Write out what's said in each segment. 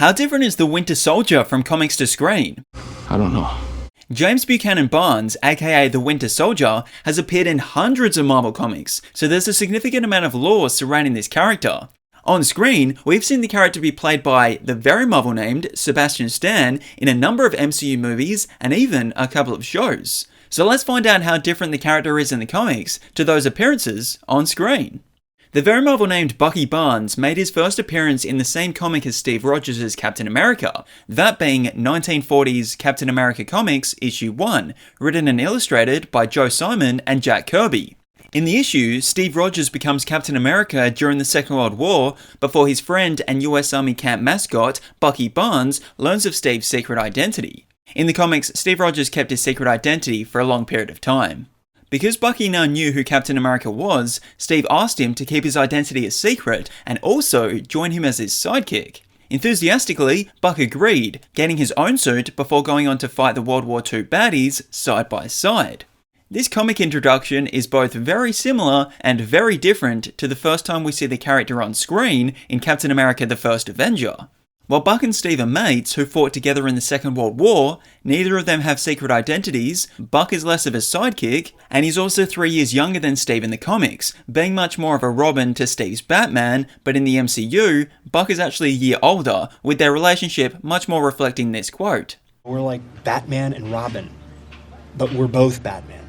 How different is the Winter Soldier from comics to screen? I don't know. James Buchanan Barnes, aka the Winter Soldier, has appeared in hundreds of Marvel comics, so there's a significant amount of lore surrounding this character. On screen, we've seen the character be played by the very Marvel named Sebastian Stan in a number of MCU movies and even a couple of shows. So let's find out how different the character is in the comics to those appearances on screen. The very Marvel named Bucky Barnes made his first appearance in the same comic as Steve Rogers' Captain America, that being 1940's Captain America Comics Issue 1, written and illustrated by Joe Simon and Jack Kirby. In the issue, Steve Rogers becomes Captain America during the Second World War before his friend and US Army camp mascot, Bucky Barnes, learns of Steve's secret identity. In the comics, Steve Rogers kept his secret identity for a long period of time. Because Bucky now knew who Captain America was, Steve asked him to keep his identity a secret and also join him as his sidekick. Enthusiastically, Buck agreed, getting his own suit before going on to fight the World War II baddies side by side. This comic introduction is both very similar and very different to the first time we see the character on screen in Captain America: The First Avenger. While Buck and Steve are mates who fought together in the Second World War, neither of them have secret identities, Buck is less of a sidekick, and he's also 3 years younger than Steve in the comics, being much more of a Robin to Steve's Batman, but in the MCU, Buck is actually a year older, with their relationship much more reflecting this quote. We're like Batman and Robin, but we're both Batman.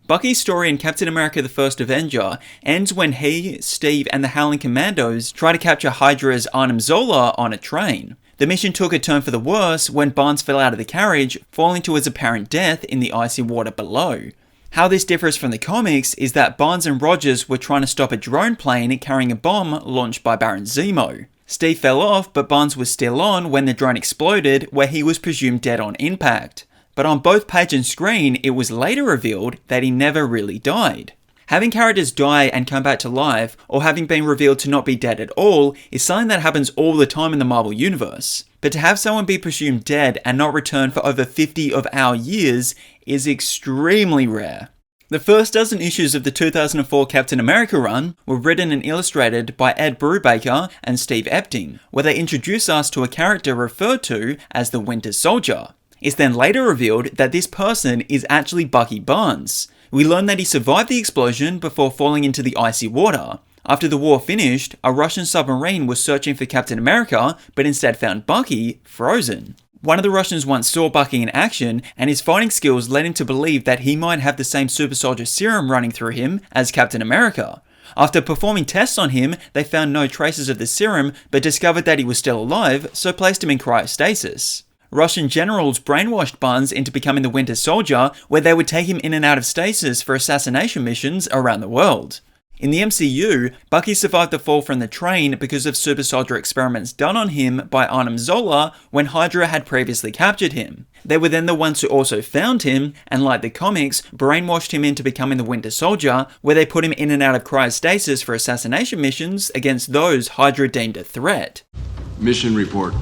Bucky's story in Captain America: The First Avenger ends when he, Steve, and the Howling Commandos try to capture Hydra's Arnim Zola on a train. The mission took a turn for the worse when Barnes fell out of the carriage, falling to his apparent death in the icy water below. How this differs from the comics is that Barnes and Rogers were trying to stop a drone plane carrying a bomb launched by Baron Zemo. Steve fell off, but Barnes was still on when the drone exploded, where he was presumed dead on impact. But on both page and screen, it was later revealed that he never really died. Having characters die and come back to life, or having been revealed to not be dead at all, is something that happens all the time in the Marvel Universe. But to have someone be presumed dead and not return for over 50 of our years is extremely rare. The first dozen issues of the 2004 Captain America run were written and illustrated by Ed Brubaker and Steve Epting, where they introduce us to a character referred to as the Winter Soldier. It's then later revealed that this person is actually Bucky Barnes. We learn that he survived the explosion before falling into the icy water. After the war finished, a Russian submarine was searching for Captain America, but instead found Bucky frozen. One of the Russians once saw Bucky in action, and his fighting skills led him to believe that he might have the same super soldier serum running through him as Captain America. After performing tests on him, they found no traces of the serum, but discovered that he was still alive, so placed him in cryostasis. Russian generals brainwashed Barnes into becoming the Winter Soldier, where they would take him in and out of stasis for assassination missions around the world. In the MCU, Bucky survived the fall from the train because of super soldier experiments done on him by Arnim Zola when Hydra had previously captured him. They were then the ones who also found him, and like the comics, brainwashed him into becoming the Winter Soldier, where they put him in and out of cryostasis for assassination missions against those Hydra deemed a threat. Mission report.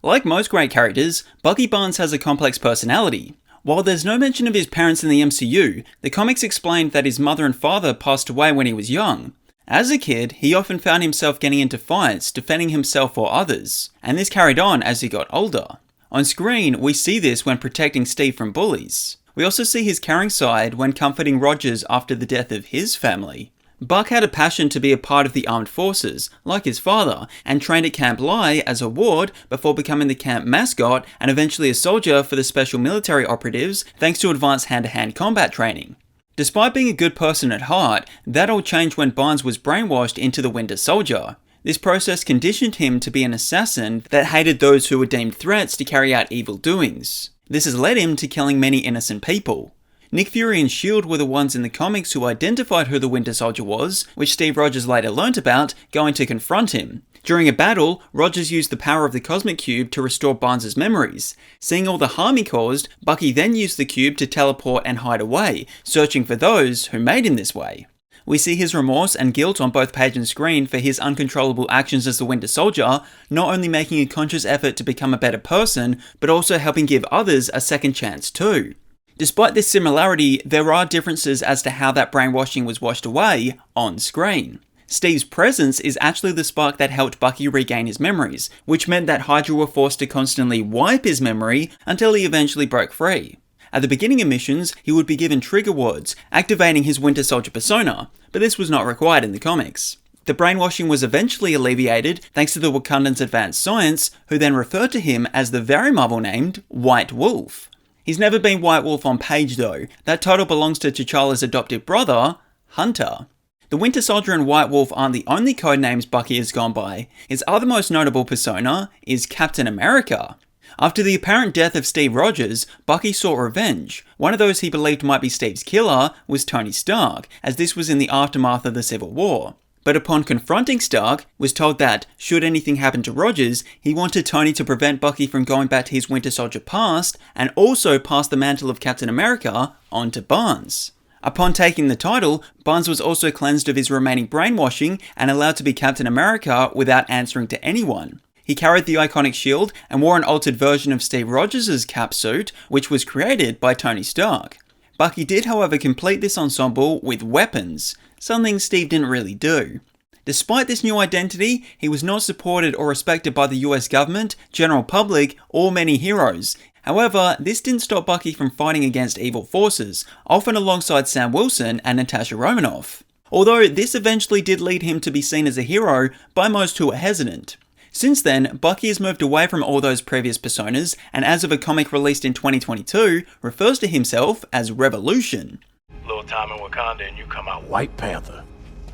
Like most great characters, Bucky Barnes has a complex personality. While there's no mention of his parents in the MCU, the comics explained that his mother and father passed away when he was young. As a kid, he often found himself getting into fights, defending himself or others, and this carried on as he got older. On screen, we see this when protecting Steve from bullies. We also see his caring side when comforting Rogers after the death of his family. Buck had a passion to be a part of the armed forces, like his father, and trained at Camp Lai as a ward before becoming the camp mascot and eventually a soldier for the special military operatives thanks to advanced hand-to-hand combat training. Despite being a good person at heart, that all changed when Barnes was brainwashed into the Winter Soldier. This process conditioned him to be an assassin that hated those who were deemed threats to carry out evil doings. This has led him to killing many innocent people. Nick Fury and S.H.I.E.L.D. were the ones in the comics who identified who the Winter Soldier was, which Steve Rogers later learnt about, going to confront him. During a battle, Rogers used the power of the Cosmic Cube to restore Barnes' memories. Seeing all the harm he caused, Bucky then used the cube to teleport and hide away, searching for those who made him this way. We see his remorse and guilt on both page and screen for his uncontrollable actions as the Winter Soldier, not only making a conscious effort to become a better person, but also helping give others a second chance too. Despite this similarity, there are differences as to how that brainwashing was washed away on screen. Steve's presence is actually the spark that helped Bucky regain his memories, which meant that Hydra were forced to constantly wipe his memory until he eventually broke free. At the beginning of missions, he would be given trigger words, activating his Winter Soldier persona, but this was not required in the comics. The brainwashing was eventually alleviated thanks to the Wakandans' advanced science, who then referred to him as the very Marvel-named White Wolf. He's never been White Wolf on page though. That title belongs to T'Challa's adoptive brother, Hunter. The Winter Soldier and White Wolf aren't the only codenames Bucky has gone by. His other most notable persona is Captain America. After the apparent death of Steve Rogers, Bucky sought revenge. One of those he believed might be Steve's killer was Tony Stark, as this was in the aftermath of the Civil War. But upon confronting Stark, was told that, should anything happen to Rogers, he wanted Tony to prevent Bucky from going back to his Winter Soldier past, and also pass the mantle of Captain America on to Barnes. Upon taking the title, Barnes was also cleansed of his remaining brainwashing and allowed to be Captain America without answering to anyone. He carried the iconic shield and wore an altered version of Steve Rogers' cap suit, which was created by Tony Stark. Bucky did, however, complete this ensemble with weapons, something Steve didn't really do. Despite this new identity, he was not supported or respected by the US government, general public, or many heroes. However, this didn't stop Bucky from fighting against evil forces, often alongside Sam Wilson and Natasha Romanoff. Although this eventually did lead him to be seen as a hero by most who were hestant. Since then, Bucky has moved away from all those previous personas, and as of a comic released in 2022, refers to himself as Revolution. Little time in Wakanda and you come out White Panther.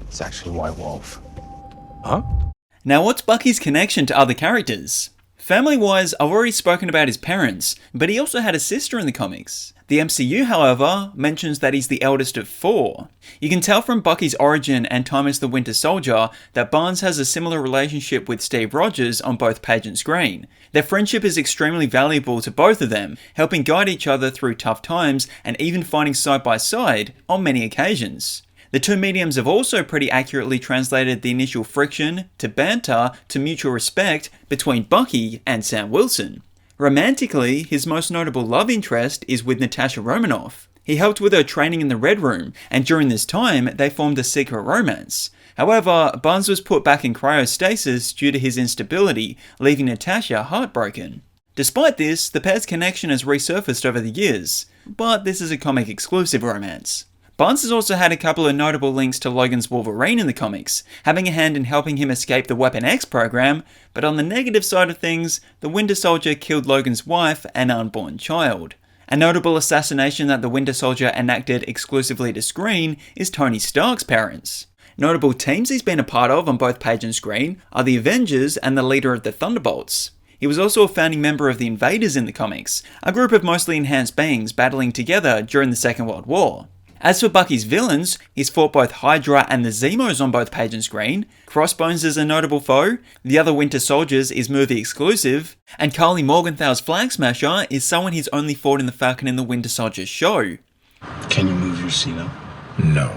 It's actually White Wolf. Huh? Now what's Bucky's connection to other characters? Family-wise, I've already spoken about his parents, but he also had a sister in the comics. The MCU, however, mentions that he's the eldest of 4. You can tell from Bucky's origin and time as the Winter Soldier that Barnes has a similar relationship with Steve Rogers on both page and screen. Their friendship is extremely valuable to both of them, helping guide each other through tough times and even fighting side by side on many occasions. The two mediums have also pretty accurately translated the initial friction, to banter, to mutual respect between Bucky and Sam Wilson. Romantically, his most notable love interest is with Natasha Romanoff. He helped with her training in the Red Room, and during this time, they formed a secret romance. However, Barnes was put back in cryostasis due to his instability, leaving Natasha heartbroken. Despite this, the pair's connection has resurfaced over the years, but this is a comic exclusive romance. Barnes has also had a couple of notable links to Logan's Wolverine in the comics, having a hand in helping him escape the Weapon X program, but on the negative side of things, the Winter Soldier killed Logan's wife and unborn child. A notable assassination that the Winter Soldier enacted exclusively to screen is Tony Stark's parents. Notable teams he's been a part of on both page and screen are the Avengers and the leader of the Thunderbolts. He was also a founding member of the Invaders in the comics, a group of mostly enhanced beings battling together during the Second World War. As for Bucky's villains, he's fought both Hydra and the Zemos on both page and screen, Crossbones is a notable foe, the other Winter Soldiers is movie exclusive, and Carly Morgenthal's Flag Smasher is someone he's only fought in the Falcon and the Winter Soldier show. Can you move your seat up? No.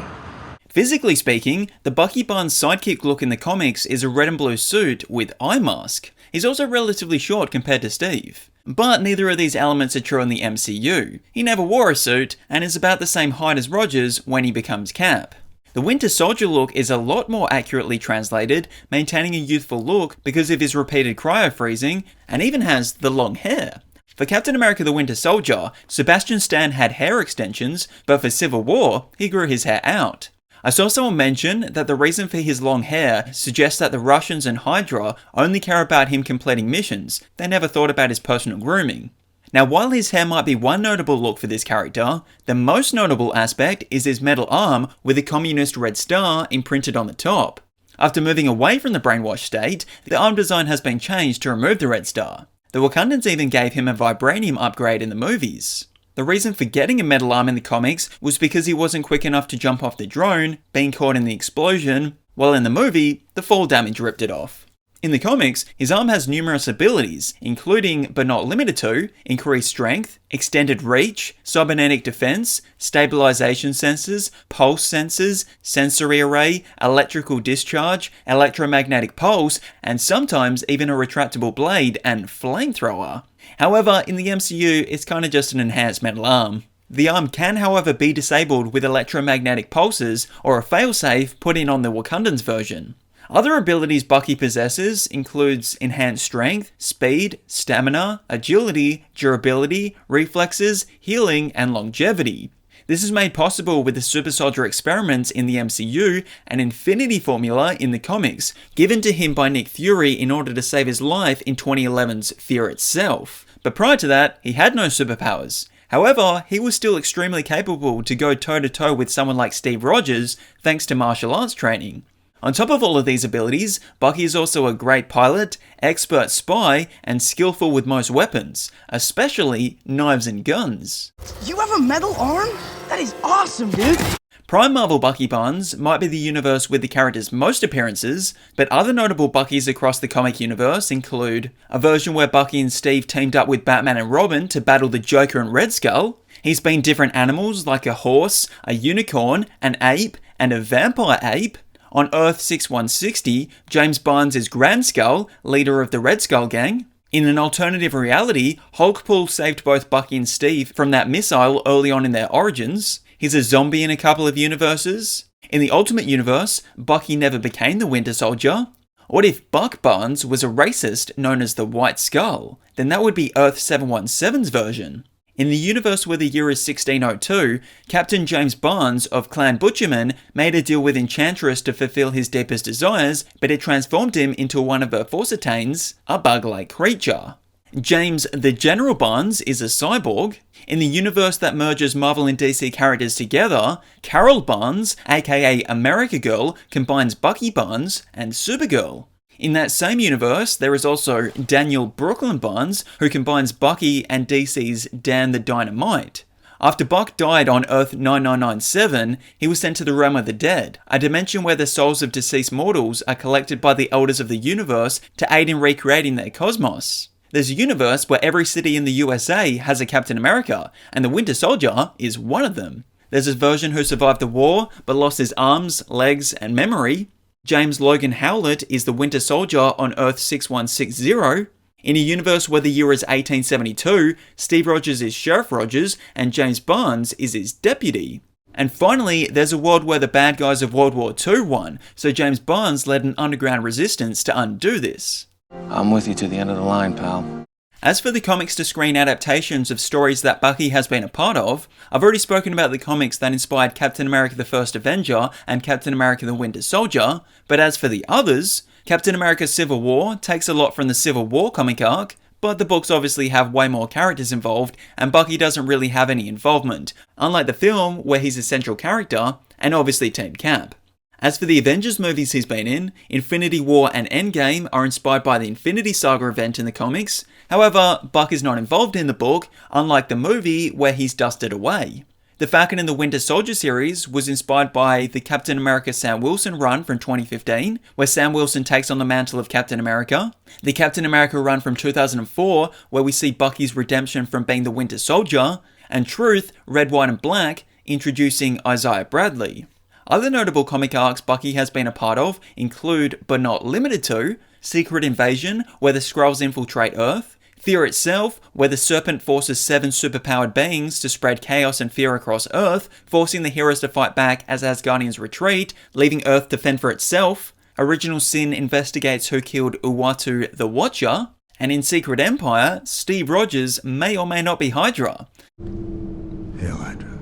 Physically speaking, the Bucky Barnes sidekick look in the comics is a red and blue suit with eye mask. He's also relatively short compared to Steve. But neither of these elements are true in the MCU. He never wore a suit, and is about the same height as Rogers when he becomes Cap. The Winter Soldier look is a lot more accurately translated, maintaining a youthful look because of his repeated cryo-freezing, and even has the long hair. For Captain America the Winter Soldier, Sebastian Stan had hair extensions, but for Civil War, he grew his hair out. I saw someone mention that the reason for his long hair suggests that the Russians and Hydra only care about him completing missions. They never thought about his personal grooming. Now, while his hair might be one notable look for this character, the most notable aspect is his metal arm with a communist red star imprinted on the top. After moving away from the brainwashed state, the arm design has been changed to remove the red star. The Wakandans even gave him a vibranium upgrade in the movies. The reason for getting a metal arm in the comics was because he wasn't quick enough to jump off the drone, being caught in the explosion, while in the movie, the fall damage ripped it off. In the comics, his arm has numerous abilities, including, but not limited to, increased strength, extended reach, cybernetic defense, stabilization sensors, pulse sensors, sensory array, electrical discharge, electromagnetic pulse, and sometimes even a retractable blade and flamethrower. However, in the MCU, it's kinda just an enhanced metal arm. The arm can, however, be disabled with electromagnetic pulses or a failsafe put in on the Wakandans version. Other abilities Bucky possesses includes enhanced strength, speed, stamina, agility, durability, reflexes, healing, and longevity. This is made possible with the super soldier experiments in the MCU and Infinity Formula in the comics, given to him by Nick Fury in order to save his life in 2011's Fear Itself. But prior to that, he had no superpowers. However, he was still extremely capable to go toe-to-toe with someone like Steve Rogers thanks to martial arts training. On top of all of these abilities, Bucky is also a great pilot, expert spy, and skillful with most weapons, especially knives and guns. You have a metal arm? That is awesome, dude! Prime Marvel Bucky Barnes might be the universe with the character's most appearances, but other notable Buckys across the comic universe include a version where Bucky and Steve teamed up with Batman and Robin to battle the Joker and Red Skull. He's been different animals like a horse, a unicorn, an ape, and a vampire ape. On Earth 6160, James Barnes is Grand Skull, leader of the Red Skull Gang. In an alternative reality, Hulkpool saved both Bucky and Steve from that missile early on in their origins. He's a zombie in a couple of universes. In the Ultimate Universe, Bucky never became the Winter Soldier. What if Buck Barnes was a racist known as the White Skull? Then that would be Earth 717's version. In the universe where the year is 1602, Captain James Barnes of Clan Butcherman made a deal with Enchantress to fulfill his deepest desires, but it transformed him into one of her Forsytanes, a bug-like creature. James the General Barnes is a cyborg. In the universe that merges Marvel and DC characters together, Carol Barnes, aka America Girl, combines Bucky Barnes and Supergirl. In that same universe, there is also Daniel Brooklyn Barnes, who combines Bucky and DC's Dan the Dynamite. After Buck died on Earth 9997, he was sent to the realm of the dead, a dimension where the souls of deceased mortals are collected by the elders of the universe to aid in recreating their cosmos. There's a universe where every city in the USA has a Captain America, and the Winter Soldier is one of them. There's a version who survived the war, but lost his arms, legs, and memory. James Logan Howlett is the Winter Soldier on Earth 6160. In a universe where the year is 1872, Steve Rogers is Sheriff Rogers and James Barnes is his deputy. And finally, there's a world where the bad guys of World War II won, so James Barnes led an underground resistance to undo this. I'm with you to the end of the line, pal. As for the comics to screen adaptations of stories that Bucky has been a part of, I've already spoken about the comics that inspired Captain America the First Avenger and Captain America the Winter Soldier, but as for the others, Captain America Civil War takes a lot from the Civil War comic arc, but the books obviously have way more characters involved, and Bucky doesn't really have any involvement, unlike the film where he's a central character, and obviously Team Cap. As for the Avengers movies he's been in, Infinity War and Endgame are inspired by the Infinity Saga event in the comics. However, Buck is not involved in the book, unlike the movie where he's dusted away. The Falcon and the Winter Soldier series was inspired by the Captain America Sam Wilson run from 2015, where Sam Wilson takes on the mantle of Captain America. The Captain America run from 2004, where we see Bucky's redemption from being the Winter Soldier. And Truth, Red, White and Black, introducing Isaiah Bradley. Other notable comic arcs Bucky has been a part of include, but not limited to, Secret Invasion, where the Skrulls infiltrate Earth, Fear Itself, where the Serpent forces 7 superpowered beings to spread chaos and fear across Earth, forcing the heroes to fight back as Asgardians retreat, leaving Earth to fend for itself. Original Sin investigates who killed Uatu the Watcher, and in Secret Empire, Steve Rogers may or may not be Hydra. Hail Hydra.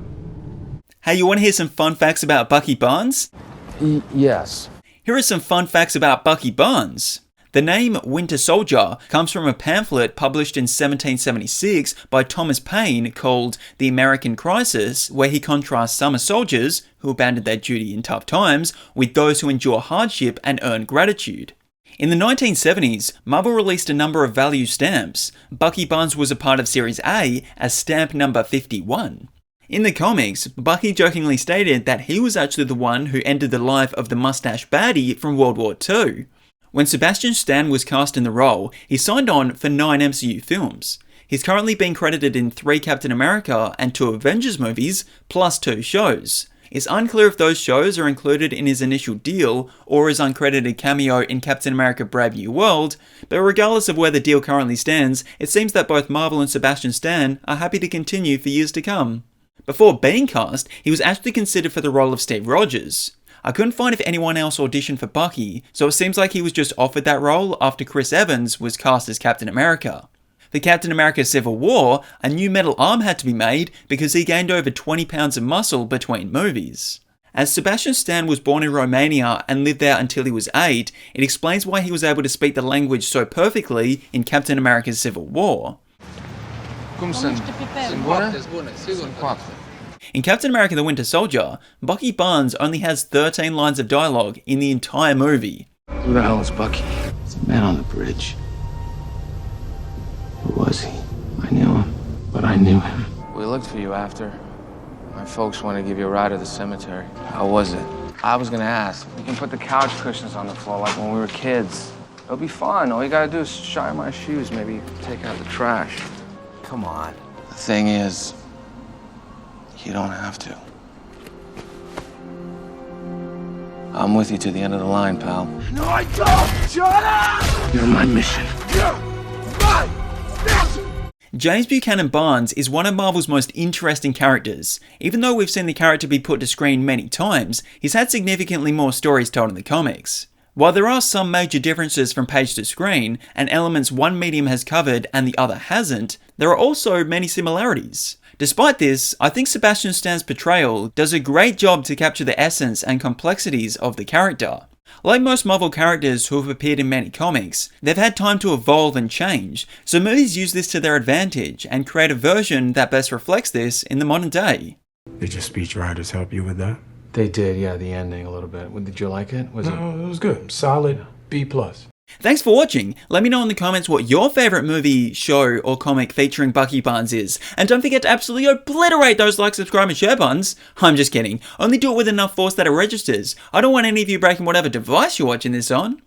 Hey, you want to hear some fun facts about Bucky Barnes? Yes. Here are some fun facts about Bucky Barnes. The name Winter Soldier comes from a pamphlet published in 1776 by Thomas Paine called The American Crisis, where he contrasts summer soldiers, who abandoned their duty in tough times, with those who endure hardship and earn gratitude. In the 1970s, Marvel released a number of value stamps. Bucky Barnes was a part of Series A as stamp number 51. In the comics, Bucky jokingly stated that he was actually the one who ended the life of the mustache baddie from World War II. When Sebastian Stan was cast in the role, he signed on for 9 MCU films. He's currently been credited in 3 Captain America and 2 Avengers movies, plus 2 shows. It's unclear if those shows are included in his initial deal or his uncredited cameo in Captain America Brave New World, but regardless of where the deal currently stands, it seems that both Marvel and Sebastian Stan are happy to continue for years to come. Before being cast, he was actually considered for the role of Steve Rogers. I couldn't find if anyone else auditioned for Bucky, so it seems like he was just offered that role after Chris Evans was cast as Captain America. For Captain America Civil War, a new metal arm had to be made because he gained over 20 pounds of muscle between movies. As Sebastian Stan was born in Romania and lived there until he was 8, it explains why he was able to speak the language so perfectly in Captain America Civil War. In Captain America the Winter Soldier, Bucky Barnes only has 13 lines of dialogue in the entire movie. Who the hell is Bucky? It's a man on the bridge. Who was he? I knew him, but I knew him. We looked for you after. My folks wanted to give you a ride to the cemetery. How was it? I was gonna ask. We can put the couch cushions on the floor like when we were kids. It'll be fun. All you gotta do is shine my shoes, maybe take out the trash. Come on. The thing is, you don't have to. I'm with you to the end of the line, pal. No, I don't! Shut up! You're my mission. James Buchanan Barnes is one of Marvel's most interesting characters. Even though we've seen the character be put to screen many times, he's had significantly more stories told in the comics. While there are some major differences from page to screen, and elements one medium has covered and the other hasn't, there are also many similarities. Despite this, I think Sebastian Stan's portrayal does a great job to capture the essence and complexities of the character. Like most Marvel characters who have appeared in many comics, they've had time to evolve and change, so movies use this to their advantage and create a version that best reflects this in the modern day. Did your speechwriters help you with that? They did, yeah, the ending a little bit. Did you like it? It was good. Solid B+. Thanks for watching. Let me know in the comments what your favourite movie, show, or comic featuring Bucky Barnes is. And don't forget to absolutely obliterate those like, subscribe, and share buttons. I'm just kidding. Only do it with enough force that it registers. I don't want any of you breaking whatever device you're watching this on.